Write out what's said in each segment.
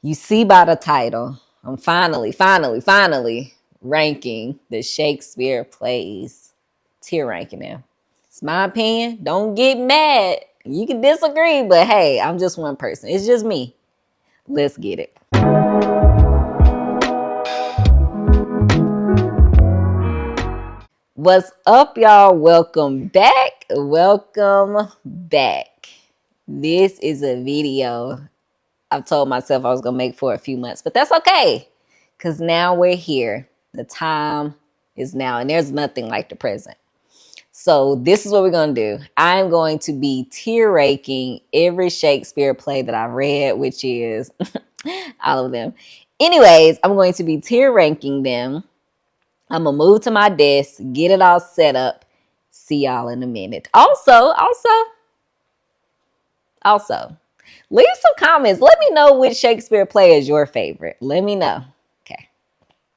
You see by the title, I'm finally ranking the Shakespeare plays. Tier ranking them. It's my opinion. Don't get mad. You can disagree, but hey, I'm just one person. It's just me. Let's get it. What's up, y'all? Welcome back. Welcome back. This is a video I've told myself I was going to make for a few months, but that's okay because now we're here. The time is now, and there's nothing like the present. So this is what we're going to do. I'm going to be tier ranking every Shakespeare play that I've read, which is all of them. Anyways, I'm going to be tier ranking them. I'm going to move to my desk, get it all set up. See y'all in a minute. Also, leave some comments. Let me know which Shakespeare play is your favorite. Let me know.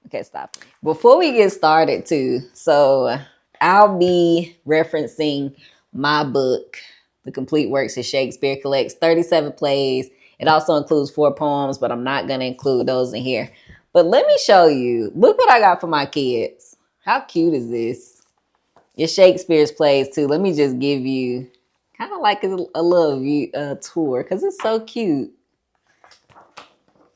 Okay, stop. Before we get started too, so I'll be referencing my book, The Complete Works of Shakespeare. Collects 37 plays. It also includes 4 poems, but I'm not going to include those in here. But let me show you. Look what I got for my kids. How cute is this? It's Shakespeare's plays too. Let me just give you kind of like a little tour because it's so cute.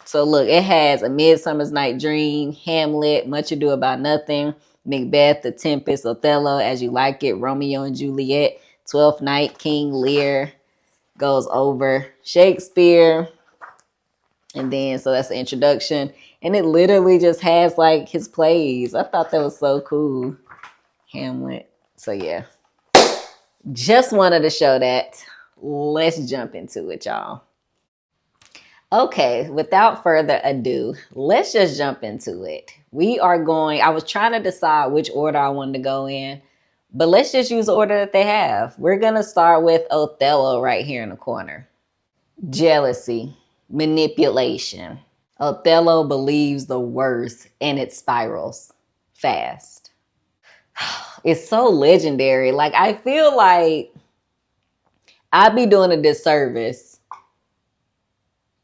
So look, it has A Midsummer's Night Dream, Hamlet, Much Ado About Nothing, Macbeth, The Tempest, Othello, As You Like It, Romeo and Juliet, Twelfth Night, King Lear, goes over Shakespeare. And then, so that's the introduction. And it literally just has like his plays. I thought that was so cool. Hamlet. So yeah, just wanted to show that. Let's jump into it, y'all. Okay, without further ado, let's just jump into it. I was trying to decide which order I wanted to go in, but let's just use the order that they have. We're going to start with Othello right here in the corner. Jealousy, manipulation. Othello believes the worst and it spirals fast. It's so legendary. Like, I feel like I'd be doing a disservice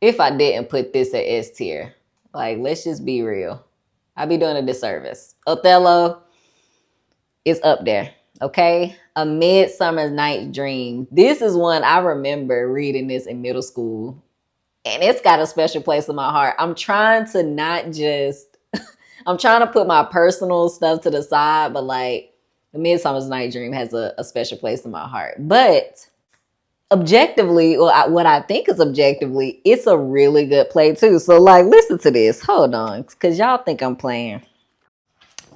if I didn't put this at S tier. Like, let's just be real. I'd be doing a disservice. Othello is up there, okay? A Midsummer Night's Dream. This is one I remember reading this in middle school. And it's got a special place in my heart. I'm trying to put my personal stuff to the side, but like, A Midsummer Night's Dream has a special place in my heart. But objectively, what I think is objectively, it's a really good play too. So like, listen to this. Hold on, because y'all think I'm playing.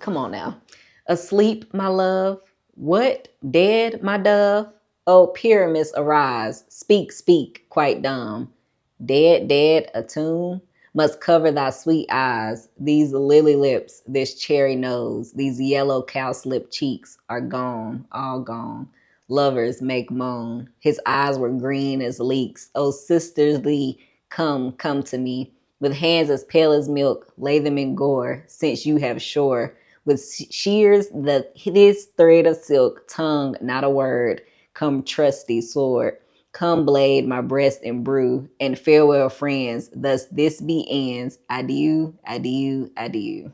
Come on now. Asleep, my love. What? Dead, my dove? Oh, pyramids arise. Speak, speak, quite dumb. Dead, a tomb must cover thy sweet eyes. These lily lips, this cherry nose, these yellow cowslip cheeks are gone, all gone. Lovers make moan. His eyes were green as leeks. Oh, sisters, come to me. With hands as pale as milk, lay them in gore, since you have shore. With shears, this thread of silk, tongue, not a word. Come, trusty sword. Come, blade, my breast embrue, and farewell, friends. Thus this be ends. Adieu, adieu, adieu.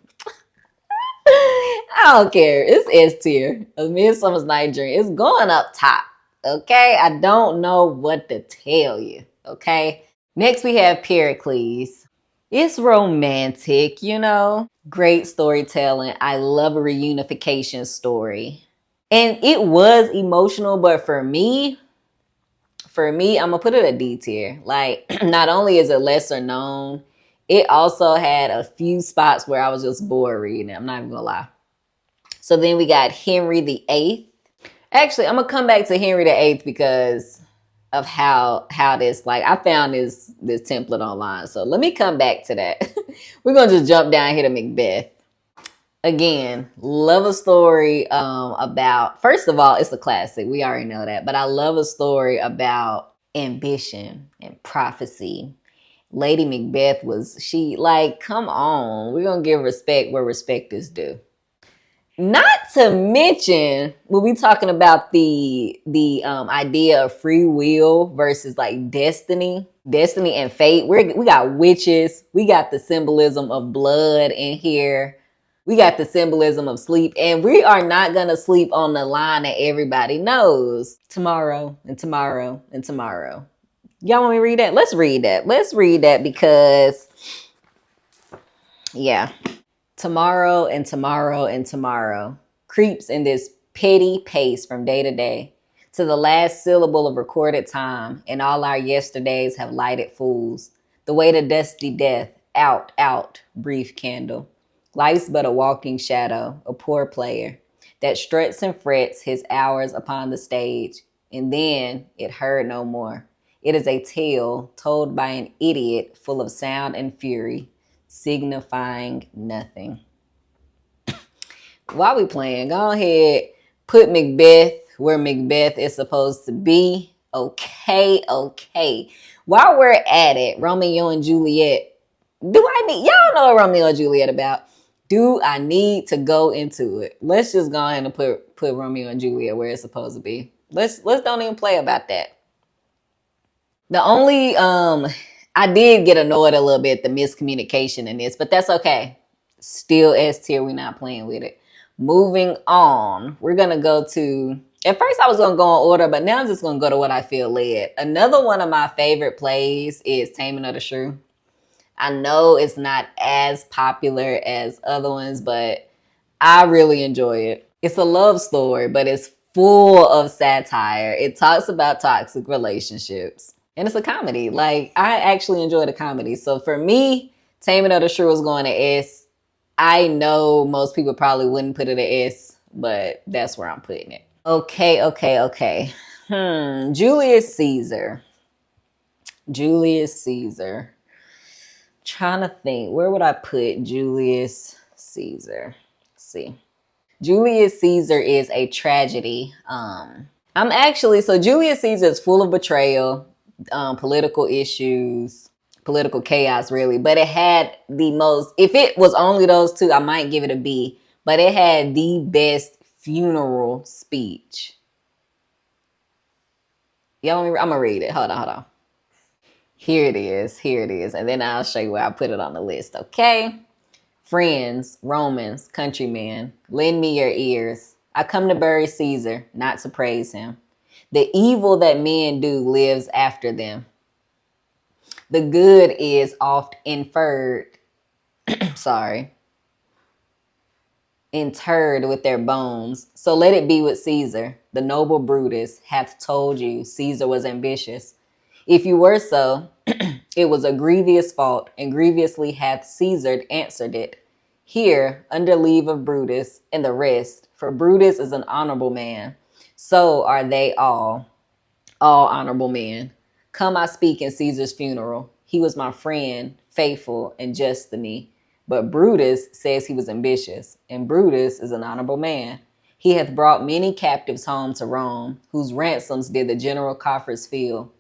I don't care. It's S tier. A Midsummer's Night Dream. It's going up top. Okay? I don't know what to tell you. Okay? Next we have Pericles. It's romantic, you know. Great storytelling. I love a reunification story. And it was emotional, but for me, I'm gonna put it a D tier. Like, not only is it lesser known, it also had a few spots where I was just bored reading it. I'm not even gonna lie. So then we got Henry VIII. Actually, I'm gonna come back to Henry VIII because of how this, like, I found this template online. So let me come back to that. We're gonna just jump down here to Macbeth. Again, love a story about, first of all, it's a classic. We already know that. But I love a story about ambition and prophecy. Lady Macbeth come on. We're going to give respect where respect is due. Not to mention, we'll be talking about the idea of free will versus like destiny and fate. We got witches, we got the symbolism of blood in here, we got the symbolism of sleep, and we are not gonna sleep on the line that everybody knows. Tomorrow and tomorrow and tomorrow. Y'all want me to read that? Let's read that. Let's read that because, yeah. Tomorrow and tomorrow and tomorrow creeps in this petty pace from day to day, to the last syllable of recorded time, and all our yesterdays have lighted fools. The way to dusty death, out, out, brief candle. Life's but a walking shadow, a poor player, that struts and frets his hours upon the stage, and then it heard no more. It is a tale told by an idiot full of sound and fury, signifying nothing. While we playing, go ahead, put Macbeth where Macbeth is supposed to be. Okay. While we're at it, Romeo and Juliet. Y'all know what Romeo and Juliet about. Do I need to go into it? Let's just go ahead and put Romeo and Juliet where it's supposed to be. Let's don't even play about that. The only I did get annoyed a little bit, the miscommunication in this, but that's okay. Still S tier, we're not playing with it. Moving on, we're going to go to, at first I was going to go in order, but now I'm just going to go to what I feel led. Another one of my favorite plays is Taming of the Shrew. I know it's not as popular as other ones, but I really enjoy it. It's a love story, but it's full of satire. It talks about toxic relationships. And it's a comedy. Like, I actually enjoy the comedy. So for me, Taming of the Shrew is going to S. I know most people probably wouldn't put it at S, but that's where I'm putting it. Okay. Julius Caesar. Trying to think, where would I put Julius Caesar? Let's see. Julius Caesar is a tragedy. Julius Caesar is full of betrayal, political issues, political chaos, really. But it had the most, if it was only those two, I might give it a B. But it had the best funeral speech. I'm going to read it. Hold on. Here it is. And then I'll show you where I put it on the list, okay? Friends, Romans, countrymen, lend me your ears. I come to bury Caesar, not to praise him. The evil that men do lives after them. The good is oft interred with their bones. So let it be with Caesar. The noble Brutus hath told you Caesar was ambitious. If you were so, it was a grievous fault, and grievously hath Caesar answered it. Here, under leave of Brutus and the rest, for Brutus is an honorable man. So are they all honorable men. Come, I speak in Caesar's funeral. He was my friend, faithful and just to me. But Brutus says he was ambitious, and Brutus is an honorable man. He hath brought many captives home to Rome, whose ransoms did the general coffers fill.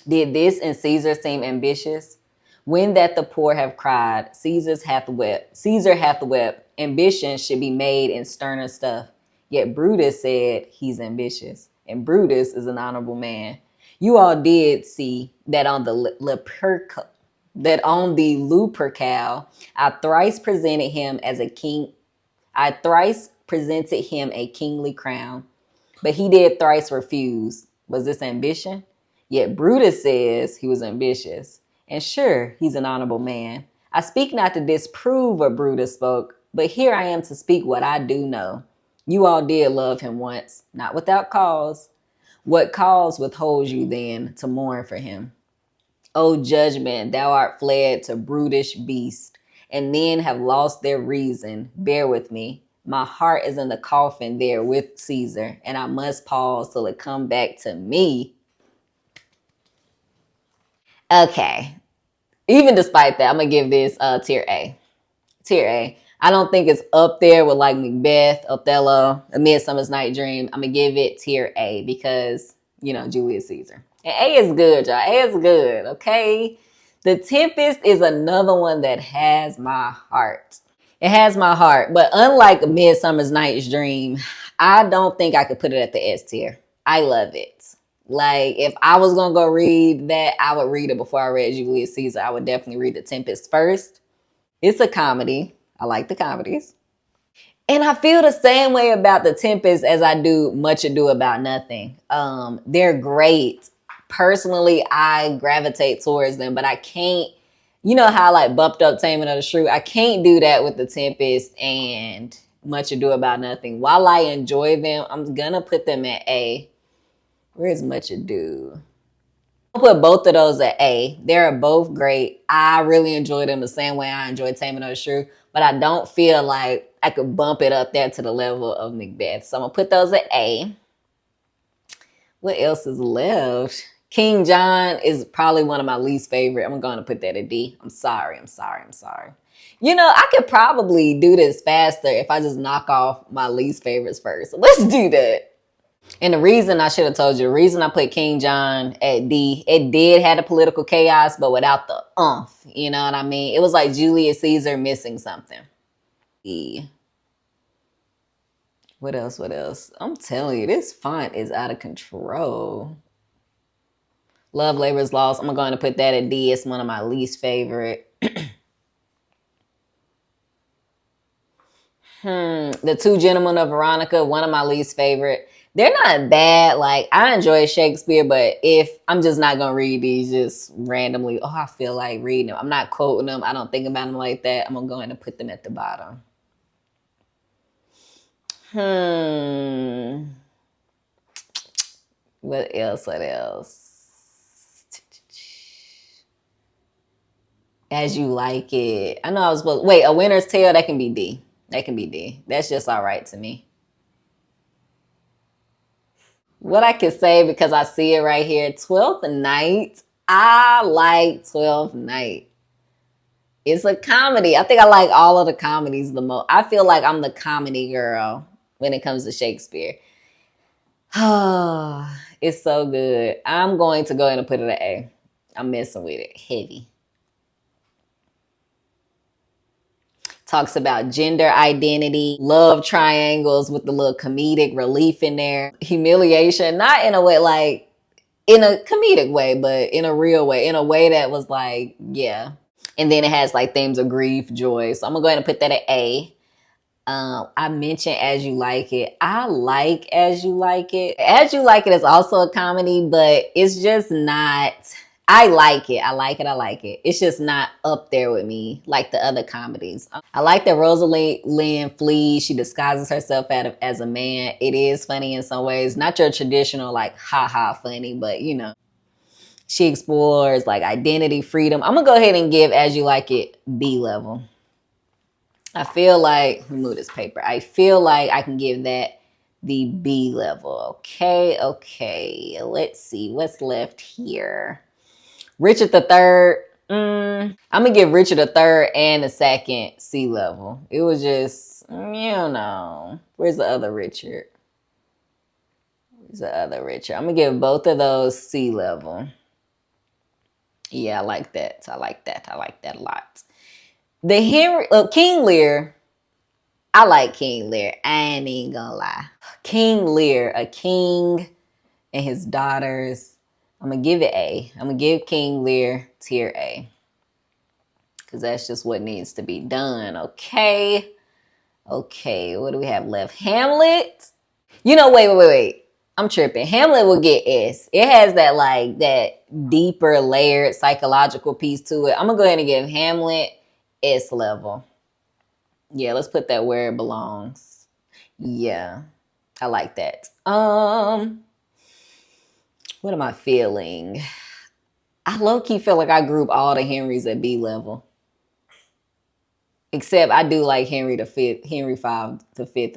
Did this in Caesar seem ambitious? When that the poor have cried, Caesar hath wept. Ambition should be made in sterner stuff. Yet Brutus said he's ambitious, and Brutus is an honorable man. You all did see that on the Lupercal, I thrice presented him a kingly crown, but he did thrice refuse. Was this ambition? Yet Brutus says he was ambitious, and sure, he's an honorable man. I speak not to disprove what Brutus spoke, but here I am to speak what I do know. You all did love him once, not without cause. What cause withholds you then to mourn for him? O judgment, thou art fled to brutish beast, and men have lost their reason. Bear with me. My heart is in the coffin there with Caesar, and I must pause till it come back to me. Okay. Even despite that, I'm going to give this tier A. Tier A. I don't think it's up there with like Macbeth, Othello, A Midsummer's Night Dream. I'm going to give it tier A because, Julius Caesar. And A is good, y'all. A is good, okay? The Tempest is another one that has my heart. It has my heart. But unlike A Midsummer's Night's Dream, I don't think I could put it at the S tier. I love it. Like, if I was going to go read that, I would read it before I read Julius Caesar. I would definitely read The Tempest first. It's a comedy. I like the comedies. And I feel the same way about The Tempest as I do Much Ado About Nothing. They're great. Personally, I gravitate towards them, but I can't, you know how I like bumped up Taming of the Shrew? I can't do that with The Tempest and Much Ado About Nothing. While I enjoy them, I'm going to put them at A. Where's Much Ado? I'll put both of those at A. They're both great. I really enjoy them the same way I enjoy Taming of the Shrew, but I don't feel like I could bump it up there to the level of Macbeth. So I'm going to put those at A. What else is left? King John is probably one of my least favorite. I'm going to put that at D. I'm sorry. You know, I could probably do this faster if I just knock off my least favorites first. So let's do that. And the reason I should have told you, the reason I put King John at D, it did have the political chaos, but without the you know what I mean? It was like Julius Caesar missing something. E. What else? I'm telling you, this font is out of control. Love, Labor's Lost. I'm going to put that at D. It's one of my least favorite. The Two Gentlemen of Verona, one of my least favorite. They're not bad. Like, I enjoy Shakespeare, but if I'm just not going to read these just randomly, I feel like reading them. I'm not quoting them. I don't think about them like that. I'm going to go ahead and put them at the bottom. What else? As You Like It. I know I was supposed to, wait, A Winter's Tale, that can be D. That's just all right to me. What I can say, because I see it right here, Twelfth Night. I like Twelfth Night. It's a comedy. I think I like all of the comedies the most. I feel like I'm the comedy girl when it comes to Shakespeare. It's so good. I'm going to go ahead and put it at A. I'm messing with it. Heavy. Talks about gender identity, love triangles with the little comedic relief in there. Humiliation, not in a way like, in a comedic way, but in a real way. In a way that was like, yeah. And then it has like themes of grief, joy. So I'm going to go ahead and put that at A. I mentioned As You Like It. I like As You Like It. As You Like It is also a comedy, but it's just not... I like it. It's just not up there with me like the other comedies. I like that Rosalind flees. She disguises herself as a man. It is funny in some ways. Not your traditional like ha funny, but you know. She explores like identity, freedom. I'm going to go ahead and give As You Like It B level. I feel like, let me move this paper. I feel like I can give that the B level. Okay. Let's see what's left here. Richard III. I'm going to give Richard III and the second C level. It was just, you know. Where's the other Richard? I'm going to give both of those C level. Yeah, I like that. I like that a lot. King Lear. I like King Lear. I ain't even gonna lie. King Lear, a king and his daughters. I'm going to give it A. I'm going to give King Lear tier A. Because that's just what needs to be done. Okay. What do we have left? Hamlet. You know, wait. I'm tripping. Hamlet will get S. It has that like that deeper layered psychological piece to it. I'm going to go ahead and give Hamlet S level. Yeah, let's put that where it belongs. Yeah. I like that. What am I feeling? I low-key feel like I group all the Henrys at B level. Except I do like Henry V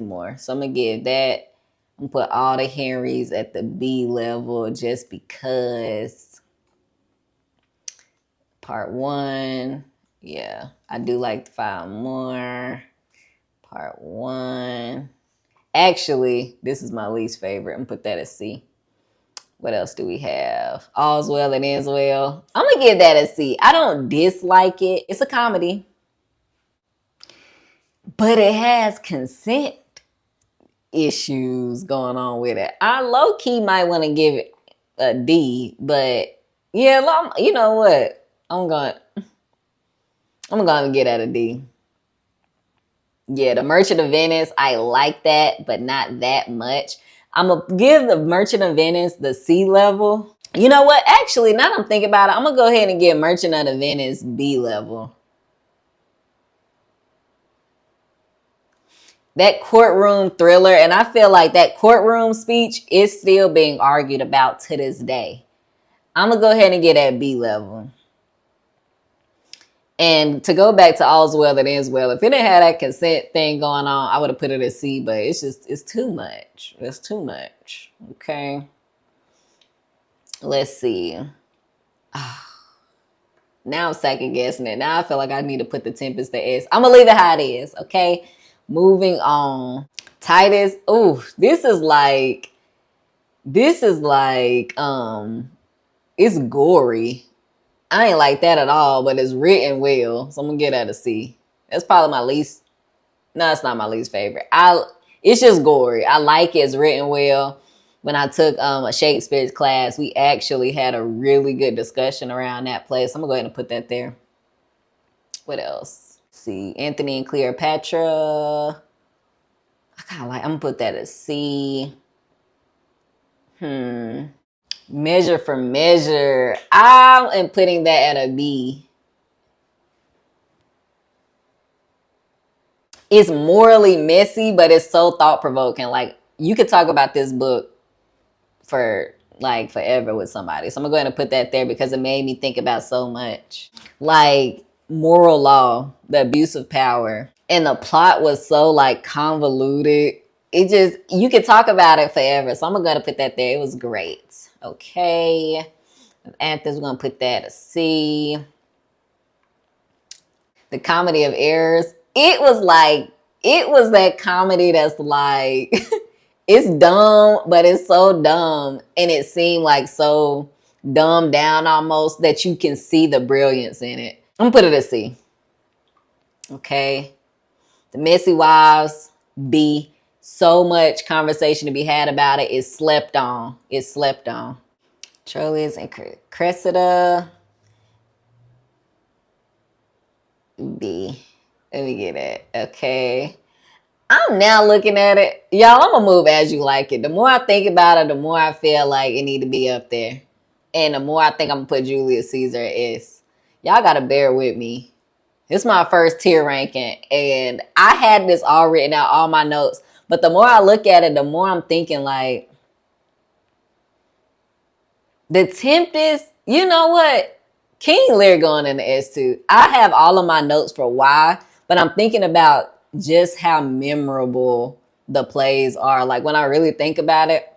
more. So I'm going to give that. I'm going to put all the Henrys at the B level just because. Part 1. Yeah, I do like the 5 more. Part 1. Actually, this is my least favorite. I'm going to put that at C. What else do we have? All's Well and Ends Well. I'm going to give that a C. I don't dislike it. It's a comedy. but it has consent issues going on with it. I low key might want to give it a D, but yeah, you know what? I'm gonna get at a D. Yeah, the Merchant of Venice, I like that, but not that much. I'm gonna give the Merchant of Venice the C level. You know what? Actually, now that I'm thinking about it, I'm gonna go ahead and give Merchant of Venice B level. That courtroom thriller, and I feel like that courtroom speech is still being argued about to this day. I'm gonna go ahead and get that B level. And to go back to All's Well That Ends Well, if it didn't have that consent thing going on, I would have put it at C, but it's too much. It's too much. Okay. Let's see. Now I'm second guessing it. Now I feel like I need to put the Tempest to S. I'm gonna leave it how it is, okay? Moving on. Titus. Ooh, this is like, it's gory. I ain't like that at all, but it's written well. So I'm gonna get at a C. That's probably my least. No, it's not my least favorite. It's just gory. I like it. It's written well. When I took a Shakespeare class, we actually had a really good discussion around that place. I'm gonna go ahead and put that there. What else? Let's see, Antony and Cleopatra. I'm gonna put that as C. Measure for Measure. I am putting that at a B. It's morally messy, but it's so thought-provoking. Like, you could talk about this book for like forever with somebody. So I'm going to put that there because it made me think about so much. Like, moral law, the abuse of power. And the plot was so like convoluted. You could talk about it forever. So I'm going to put that there. It was great. Okay. Anthony's going to put that a C. The Comedy of Errors. It was that comedy that's like, it's dumb, but it's so dumb. And it seemed like so dumbed down almost that you can see the brilliance in it. I'm going to put it a C. Okay. The Messy Wives, B. So much conversation to be had about it. It's slept on. It's slept on. Troilus and Cressida. B. Let me get it. Okay. I'm now looking at it. Y'all, I'm going to move as you like it. The more I think about it, the more I feel like it need to be up there. And the more I think I'm going to put Julius Caesar at S. Y'all got to bear with me. This is my first tier ranking. And I had this all written out, all my notes. But the more I look at it, the more I'm thinking like, the Tempest, you know what? King Lear going in the S2. I have all of my notes for why, but I'm thinking about just how memorable the plays are. Like, when I really think about it,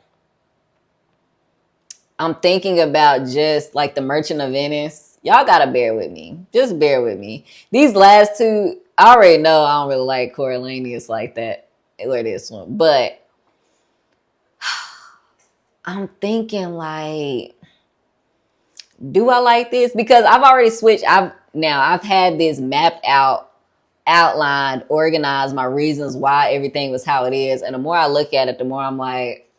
I'm thinking about just like the Merchant of Venice. Y'all gotta bear with me. Just bear with me. These last two, I already know I don't really like Coriolanus like that. Or this one. But I'm thinking like, do I like this? Because I've already switched. I've had this mapped out, outlined, organized, my reasons why everything was how it is. And the more I look at it, the more I'm like,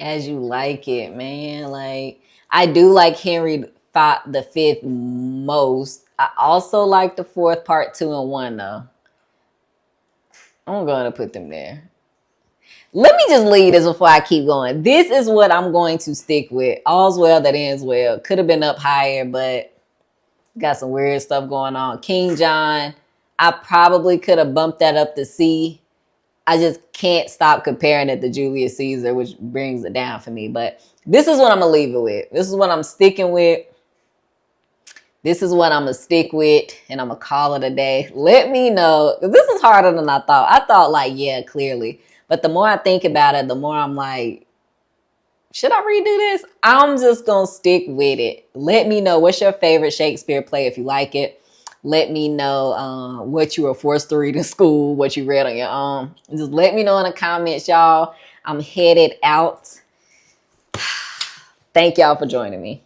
as you like it, man. Like, I do like Henry V most. I also like the fourth part 2 and 1 though. I'm going to put them there. Let me just leave this before I keep going. This is what I'm going to stick with. All's Well That Ends Well. Could have been up higher, but got some weird stuff going on. King John, I probably could have bumped that up to C. I just can't stop comparing it to Julius Caesar, which brings it down for me. But this is what I'm going to leave it with. This is what I'm sticking with. This is what I'm going to stick with, and I'm going to call it a day. Let me know. This is harder than I thought. I thought like, yeah, clearly. But the more I think about it, the more I'm like, should I redo this? I'm just going to stick with it. Let me know what's your favorite Shakespeare play if you like it. Let me know what you were forced to read in school, what you read on your own. Just let me know in the comments, y'all. I'm headed out. Thank y'all for joining me.